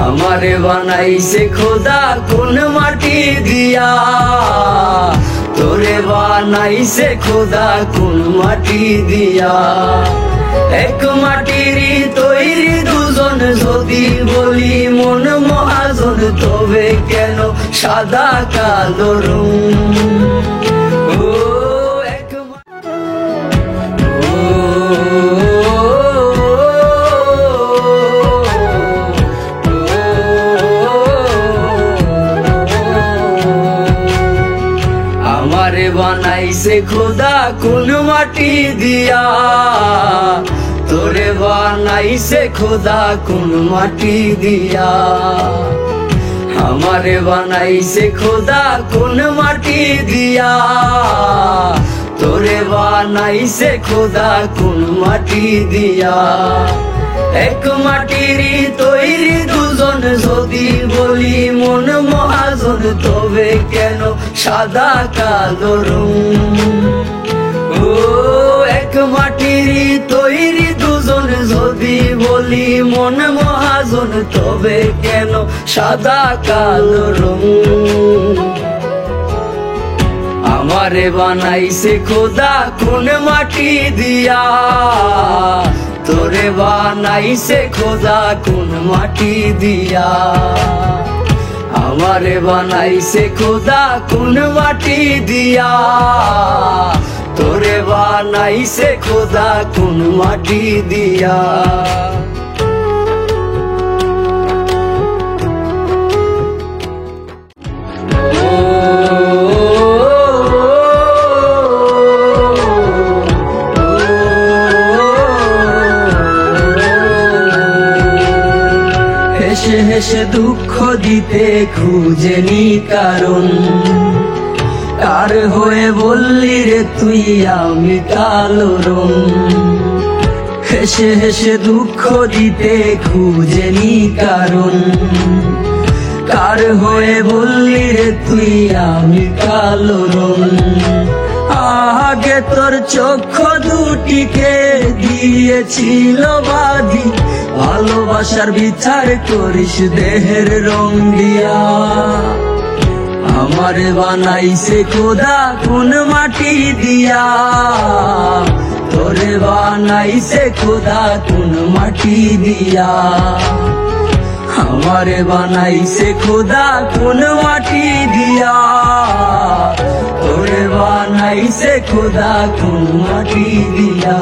আমারে বানাইছে খোদা কোন মাটি দিয়া, তোরে বানাইছে খোদা কোন মাটি দিয়া। এক মাটিরই তৈরি দুজন, যদি বলি মন মহাজন, তবে কেন সাদা কালো রঙ? আমারে বানাইছে খোদা কোন মাটি দিয়া, তোরে বানাইছে খোদা কোন মাটি দিয়া। আমারে বানাইছে খোদা কোন মাটি দিয়া, তোরে বানাইছে খোদা কোন মাটি দিয়া। এক মাটিরই তৈরি দুজন, যদি বলি মন মহাজন, তবে কেন সাদা কালো রঙ? ও এক মাটিরই তৈরি দুজন, যদি বলি মন মহাজন, তবে কেন সাদা কালো রঙ? আমারে বানাইছে খোদা কোন মাটি দিয়া, তোরে বানাইছে খোদা কোন মাটি দিয়া। আমারে বানাইছে খোদা কোন মাটি দিয়া, তোরে বানাইছে খোদা কোন মাটি দিয়া। হেসে হেসে দুঃখ দিতে খুঁজেনি কারণ, কার হয়ে বললি রে তুই আমি কালো রঙ? হেসে হেসে দুঃখ দিতে খুঁজেনি কারণ, কার হয়ে বললি রে তুই আমি কালো রঙ? আগে তোর চক্ষু দুটিকে দিয়েছিল বাঁধি, ভালোবাসার বিচার করিস দেহের রং দিয়া। আমারে বানাইছে খোদা কোন মাটি দিয়া, তোরে বানাইছে খোদা কোন মাটি দিয়া। আমারে বানাইছে খোদা কোন মাটি দিয়া, তোরে বানাইছে খোদা কোন মাটি দিয়া।